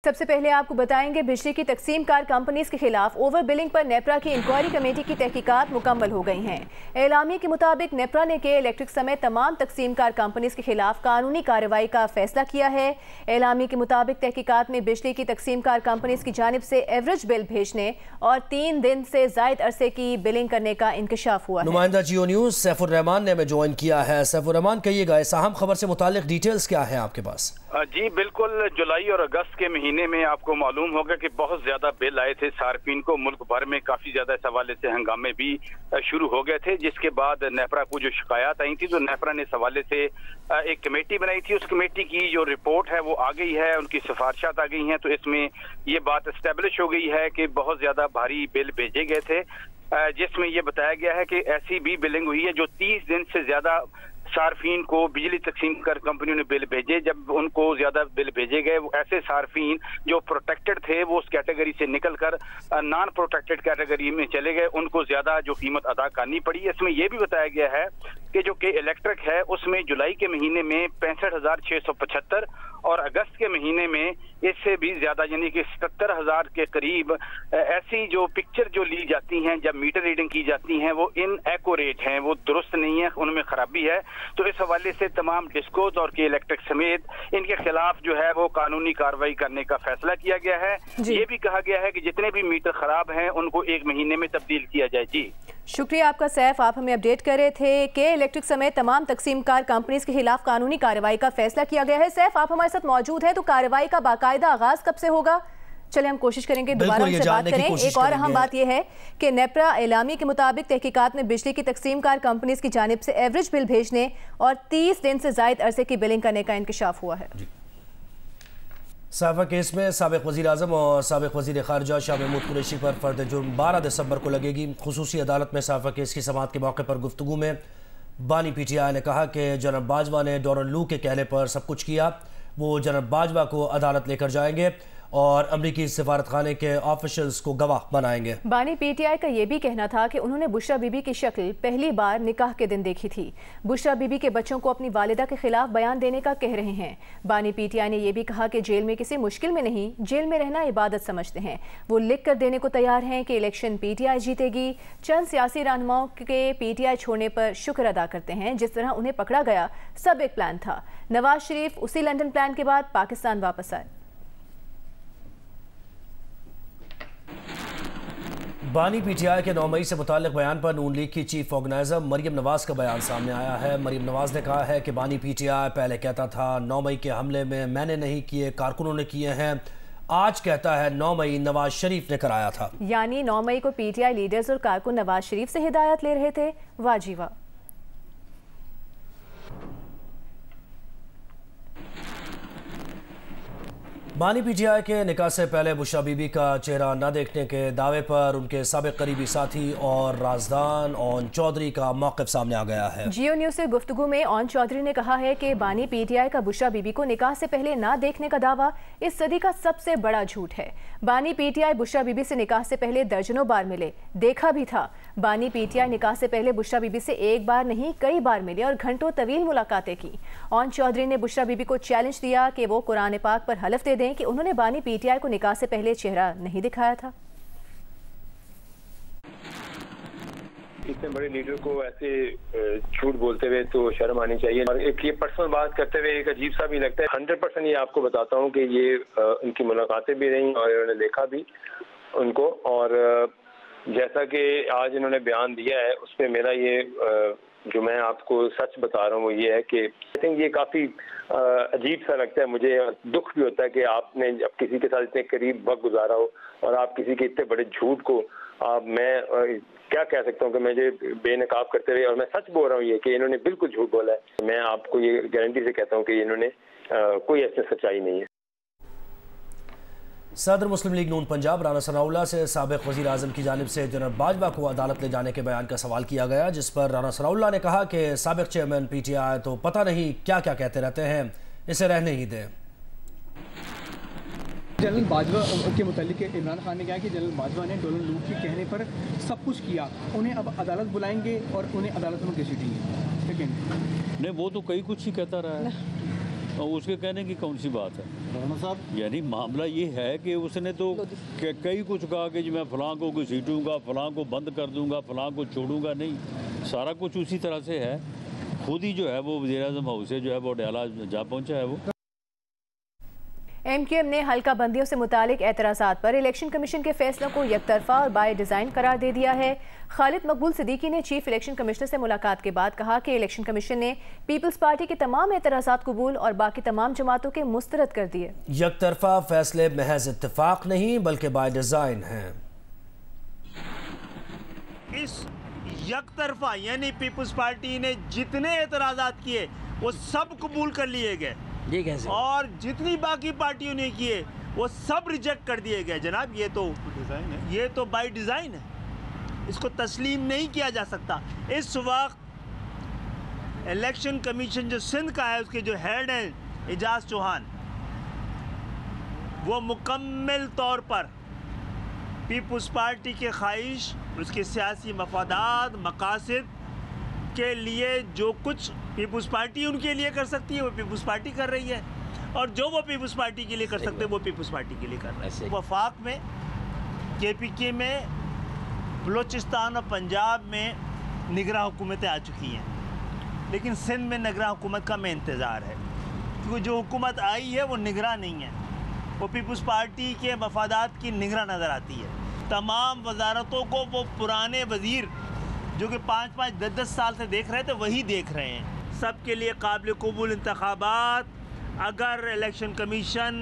सबसे पहले आपको बताएंगे बिजली की तकसीमकार कंपनीज के खिलाफ ओवर बिलिंग पर नेपरा की इंक्वायरी कमेटी की तहकीकात मुकम्मल हो गई हैं। एलामिया के मुताबिक नेपरा ने के इलेक्ट्रिक समेत तमाम तकसीमकार कंपनीज के खिलाफ कानूनी कार्रवाई का फैसला किया है। एलामिया के मुताबिक तहकीकात में बिजली की तकसीमकार कंपनीज की जानिब से एवरेज बिल भेजने और 3 दिन से जायद अरसे की बिलिंग करने का इंकशाफ हुआ है। नुमाइंदा जियो न्यूज सैफुर रहमान ने हमें ज्वाइन किया है। सैफुर रहमान, कहिएगा इस अहम खबर से मुतालिक डिटेल्स क्या है आपके पास? जी बिल्कुल, जुलाई और अगस्त के महीने में आपको मालूम होगा कि बहुत ज्यादा बिल आए थे सार्फिन को। मुल्क भर में काफी ज्यादा इस हवाले से हंगामे भी शुरू हो गए थे, जिसके बाद नेपरा को जो शिकायत आई थी तो नेपरा ने इस हवाले से एक कमेटी बनाई थी। उस कमेटी की जो रिपोर्ट है वो आ गई है, उनकी सिफारिशात आ गई हैं। तो इसमें ये बात एस्टेब्लिश हो गई है कि बहुत ज्यादा भारी बिल भेजे गए थे, जिसमें ये बताया गया है कि ऐसी भी बिलिंग हुई है जो 30 दिन से ज्यादा सार्फिन को बिजली तकसीम कर कंपनियों ने बिल भेजे। जब उनको ज्यादा बिल भेजे गए, वो ऐसे सार्फिन जो प्रोटेक्टेड थे वो उस कैटेगरी से निकलकर नॉन प्रोटेक्टेड कैटेगरी में चले गए, उनको ज्यादा जो कीमत अदा करनी पड़ी। इसमें यह भी बताया गया है कि जो के इलेक्ट्रिक है उसमें जुलाई के महीने में 65,675 और अगस्त के महीने में इससे भी ज्यादा यानी कि 77,000 के करीब ऐसी जो पिक्चर जो ली जाती हैं जब मीटर रीडिंग की जाती हैं वो इनएक्यूरेट हैं, वो दुरुस्त नहीं है, उनमें खराबी है। तो इस हवाले से तमाम डिस्कोज और के इलेक्ट्रिक समेत इनके खिलाफ जो है वो कानूनी कार्रवाई करने का फैसला किया गया है। ये भी कहा गया है कि जितने भी मीटर खराब हैं उनको 1 महीने में तब्दील किया जाए। जी शुक्रिया आपका सैफ, आप हमें अपडेट कर रहे थे कि इलेक्ट्रिक समेत तमाम तकसीमकार कंपनीज के खिलाफ कानूनी कार्रवाई का फैसला किया गया है। सैफ, आप हमारे साथ मौजूद हैं, तो कार्रवाई का बाकायदा आगाज कब से होगा? चले हम कोशिश करेंगे दोबारा उनसे बात करें। एक और अहम बात यह है कि नेपरा एलामी के मुताबिक तहकीकात में बिजली की तकसीमकार कंपनीज की जानिब से एवरेज बिल भेजने और 30 दिन से जायद अरसे की बिलिंग करने का इंकशाफ हुआ है। साफा केस में साबिक वज़ीर आज़म और साबिक वज़ीर ख़ारिजा शाह महमूद कुरैशी पर फ़र्द जुर्म 12 दिसंबर को लगेगी। खुसूसी अदालत में साफा केस की समाअत के मौके पर गुफ्तगू में बानी PTI ने कहा कि जनरल बाजवा ने डोनाल्ड लू के कहने पर सब कुछ किया। वो जनरल बाजवा को अदालत लेकर जाएंगे और अमरीकी सिफारत खाने के ऑफिशियल्स को गवाह बनाएंगे। बानी PTI का यह भी कहना था कि उन्होंने बुशरा बीबी की शक्ल पहली बार निकाह के दिन देखी थी। बुशरा बीबी के बच्चों को अपनी वालिदा के खिलाफ बयान देने का कह रहे हैं। बानी PTI ने यह भी कहा कि जेल में किसी मुश्किल में नहीं, जेल में रहना इबादत समझते हैं। वो लिख कर देने को तैयार हैं कि इलेक्शन PTI जीतेगी। चंद सियासी रहनुमाओं के PTI छोड़ने पर शुक्र अदा करते हैं। जिस तरह उन्हें पकड़ा गया सब एक प्लान था। नवाज शरीफ उसी लंदन प्लान के बाद पाकिस्तान वापस आए। बानी PTI के 9 मई से मुताल्लिक बयान पर नून लीग की चीफ ऑर्गेनाइजर मरियम नवाज का बयान सामने आया है। मरियम नवाज ने कहा है कि बानी PTI पहले कहता था 9 मई के हमले में मैंने नहीं किए, कारकुनों ने किए हैं। आज कहता है 9 मई नवाज शरीफ ने कराया था। यानी 9 मई को PTI लीडर्स और कारकुन नवाज शरीफ से हिदायत ले रहे थे। वाह जी वाह। बानी PTI के निकाह से पहले बुशरा बीबी का चेहरा न देखने के दावे पर उनके साबिक करीबी साथी और राजदान ओन चौधरी का मौक़िफ़ सामने आ गया है। जियो न्यूज़ से गुफ्तगू में ओन चौधरी ने कहा है कि बानी PTI का बुशरा बीबी को निकाह से पहले ना देखने का दावा इस सदी का सबसे बड़ा झूठ है। बानी PTI बुशरा बीबी से निकाह से पहले दर्जनों बार मिले, देखा भी था। बानी PTI निकाह से पहले बुशरा बीबी से एक बार नहीं कई बार मिले और घंटों तवील मुलाकातें की। ओन चौधरी ने बुशरा बीबी को चैलेंज दिया कि वो कुरान पाक पर हलफ दे दें कि उन्होंने बानी PTI को निकाह से पहले चेहरा नहीं दिखाया था। इतने बड़े लीडर को ऐसे झूठ बोलते हुए तो शर्म आनी चाहिए। और एक ये पर्सनल बात करते हुए एक अजीब सा भी लगता है। 100% ये आपको बताता हूँ कि ये उनकी मुलाकातें भी रहीं और इन्होंने देखा भी उनको। और जैसा कि आज इन्होंने बयान दिया है उस पर मेरा ये जो मैं आपको सच बता रहा हूँ वो ये है कि आई थिंक ये काफ़ी अजीब सा लगता है मुझे। दुख भी होता है कि आपने जब किसी के साथ इतने करीब वक्त गुजारा हो और आप किसी के इतने बड़े झूठ को मैं क्या कह सकता हूँ कि मुझे बेनकाब करते हुए, और मैं सच बोल रहा हूँ ये कि इन्होंने बिल्कुल झूठ बोला है। मैं आपको ये गारंटी से कहता हूँ कि इन्होंने कोई ऐसी सच्चाई नहीं है। सदर मुस्लिम लीग नून पंजाब राना सनाउल्लाह से साबिक वज़ीर आज़म की जानिब से जनरल बाजवा को अदालत ले जाने के बयान का सवाल किया गया, जिस पर राना सनाउल्लाह ने कहा कि साबिक चेयरमैन PTI तो पता नहीं क्या क्या कहते रहते हैं, इसे रहने ही दें। जनरल बाजवा के मुतालिक इमरान खान ने कहा कि जनरल बाजवा ने डोनाल्ड लू के कहने पर सब कुछ किया, उन्हें अब अदालत बुलाएंगे और उन्हें अदालत में घसीटेंगे। नहीं, वो तो कई कुछ ही कहता रहा है और उसके कहने की कौन सी बात है। यानी मामला ये है कि उसने तो कई कुछ कहा कि जी मैं फलां को घसीटूंगा, फलां को बंद कर दूंगा, फलां को छोड़ूंगा नहीं, सारा कुछ उसी तरह से है। खुद ही जो है वो वज़ीर-ए-आज़म हाउस से जो है वो अडयाला जा पहुंचा है। वो MQM ने हल्का बंदियों से मुतालिक एतराज़ात पर इलेक्शन कमीशन के फैसलों को यकतरफा और बाय डिज़ाइन करार दे दिया है। खालिद मकबूल सिद्दीकी ने चीफ इलेक्शन कमिश्नर से मुलाकात के बाद कहा कि इलेक्शन कमीशन ने पीपल्स पार्टी के तमाम एतराज़ात कबूल और बाकी तमाम जमातों के मुस्तरद कर दिए। यकतरफा फैसले महज इत्तेफाक नहीं बल्कि बाय डिज़ाइन हैं। इस यकतरफा यानी पीपल्स पार्टी ने जितने एतराज़ात किए वो सब कबूल कर लिए गए और जितनी बाकी पार्टियों ने किए वो सब रिजेक्ट कर दिए गए। जनाब ये तो बाय डिज़ाइन है, इसको तस्लीम नहीं किया जा सकता। इस वक्त इलेक्शन कमीशन जो सिंध का है उसके जो हेड हैं एजाज चौहान, वो मुकम्मल तौर पर पीपल्स पार्टी के ख्वाहिश, उसके सियासी मफादात, मकासद के लिए जो कुछ पीपल्स पार्टी उनके लिए कर सकती है वो पीपल्स पार्टी कर रही है, और जो वो पीपल्स पार्टी के लिए कर सकते हैं वो पीपल्स पार्टी के लिए कर रहे हैं। वफाक में, KPK में, बलूचिस्तान और पंजाब में निगरां हुकूमतें आ चुकी हैं, लेकिन सिंध में निगरां हुकूमत का हमें इंतज़ार है, क्योंकि जो हुकूमत आई है वो निगरां नहीं है, वो पीपल्स पार्टी के मफादात की निगरां नज़र आती है। तमाम वजारतों को वो पुराने वज़ीर जो कि 5-5, 10-10 साल से देख रहे थे वही देख रहे हैं। सबके लिए काबिल कबूल इंतखाबात, अगर इलेक्शन कमीशन,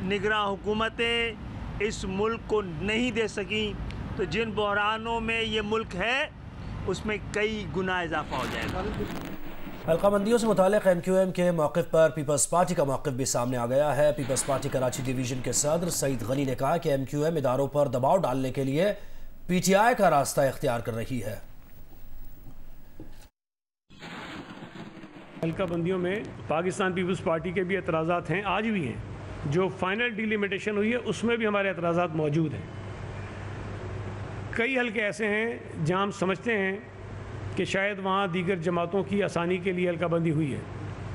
निगरां हुकूमतें इस मुल्क को नहीं दे सकी तो जिन बहरानों में ये मुल्क है उसमें कई गुना इजाफा हो जाएगा। हल्काबंदियों से मुतालिक MQM के मौक़िफ़ पर पीपल्स पार्टी का मौक़िफ़ भी सामने आ गया है। पीपल्स पार्टी कराची डिवीज़न के सदर सईद गनी ने कहा कि MQM इदारों पर दबाव डालने के लिए PTI का रास्ता इख्तियार कर रही है। हल्का बंदियों में पाकिस्तान पीपल्स पार्टी के भी एतराज़ात हैं, आज भी हैं। जो फाइनल डिलिमिटेशन हुई है उसमें भी हमारे एतराज़ात मौजूद हैं। कई हल्के ऐसे हैं जहां हम समझते हैं कि शायद वहाँ दीगर जमातों की आसानी के लिए हल्का बंदी हुई है।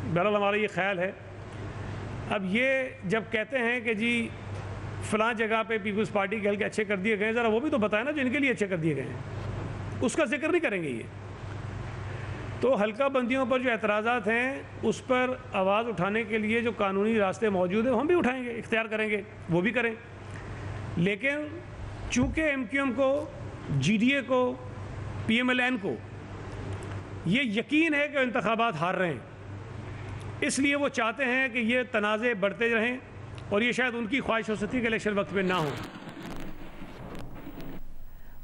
बहरहाल हमारा ये ख्याल है। अब ये जब कहते हैं कि जी फ़लाँ जगह पे पीपल्स पार्टी के हल्के अच्छे कर दिए गए, ज़रा वो भी तो बताए ना जो इनके लिए अच्छे कर दिए गए हैं, उसका जिक्र नहीं करेंगे ये। तो हल्का बंदियों पर जो एतराज़ात हैं उस पर आवाज़ उठाने के लिए जो कानूनी रास्ते मौजूद हैं हम भी उठाएंगे, इख्तियार करेंगे, वो भी करें। लेकिन चूँकि MQM को, GDA को, PMLN को ये यकीन है कि इंतखाबात हार रहे हैं, इसलिए वो चाहते हैं कि ये तनाज़े बढ़ते रहें और ये शायद उनकी ख्वाहिश हो सकती है कि इलेक्शन वक्त में ना हो।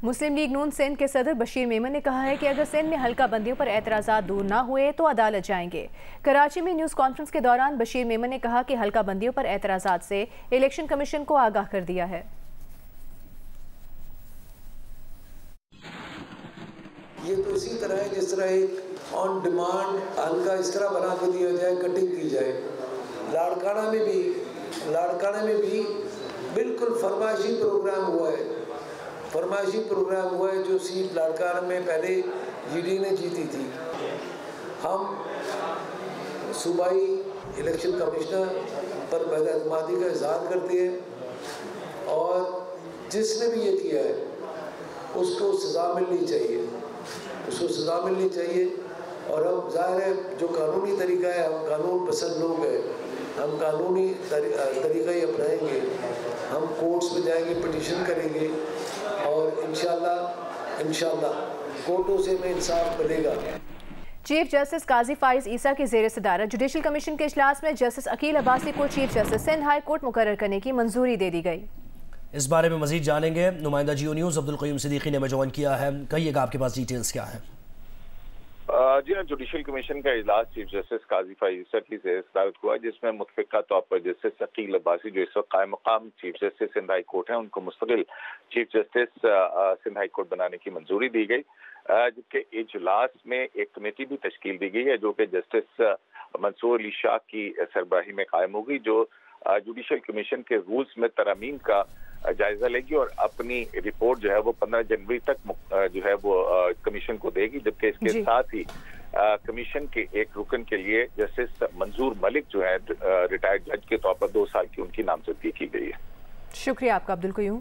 मुस्लिम लीग नून सिंध के सदर बशीर मेमन ने कहा है कि अगर सिंध में हल्का बंदियों पर एतराज़ात दूर ना हुए तो अदालत जाएंगे। कराची में न्यूज़ कॉन्फ्रेंस के दौरान बशीर मेमन ने कहा कि हल्का बंदियों पर एतराज़ात से इलेक्शन कमीशन को आगाह कर दिया है। ये तो इसी तरह है जिस तरह एक ऑन डिमांड हल्का इस तरह बना के दिया जाए, कटिंग की जाए। लाड़काना में भी बिल्कुल फरमाइशी प्रोग्राम हुआ है जो सीट लाड़काना में पहले GD ने जीती थी। हम सूबाई इलेक्शन कमिश्नर पर बदअतमादी का इजहार करते हैं और जिसने भी ये किया है उसको सज़ा मिलनी चाहिए। और अब ज़ाहिर है जो कानूनी तरीका है, हम कानून पसंद लोग हैं, हम कानूनी तरीका ही अपनाएंगे। हम कोर्ट्स में जाएंगे, पिटीशन करेंगे और इंशाल्लाह कोर्टों से हमें इंसाफ मिलेगा। चीफ जस्टिस काजी फाइज ईसा की ज़ेर सदारत जुडिशल कमीशन के इजलास में जस्टिस अकील अब्बासी को chief justice Sindh high court मुकर्रर करने की मंजूरी दे दी गई। इस बारे में मजीद जानेंगे। नुमाइंदा जियो न्यूज़ अब्दुल क़य्यूम सिद्दीकी ने हमें ज्वाइन किया है। कहिएगा आपके पास डिटेल्स क्या है? जी हाँ, जुडिशल कमीशन का इजलास चीफ जस्टिस काजी फाइज ईसा की ज़ेर सदारत हुआ, जिसमें मुतफ़िक़ा तौर पर जस्टिस अकील अब्बासी जो इस वक्त कायम मकाम chief justice Sindh high court है उनको मुस्तकिल chief justice Sindh high court बनाने की मंजूरी दी गई। जबकि इजलास में एक कमेटी भी तश्कील दी गई है जो कि जस्टिस मंसूर अली शाह की सरबराही में कायम होगी, जो जुडिशल कमीशन के रूल्स में तरमीम का जायजा लेगी और अपनी रिपोर्ट जो है वो 15 जनवरी तक जो है वो कमीशन को देगी। जबकि इसके साथ ही कमीशन के एक रुकन के लिए जस्टिस मंजूर मलिक जो है रिटायर्ड जज के तौर पर 2 साल की उनकी नामजदगी की गई है। शुक्रिया आपका अब्दुल क़य्यूम।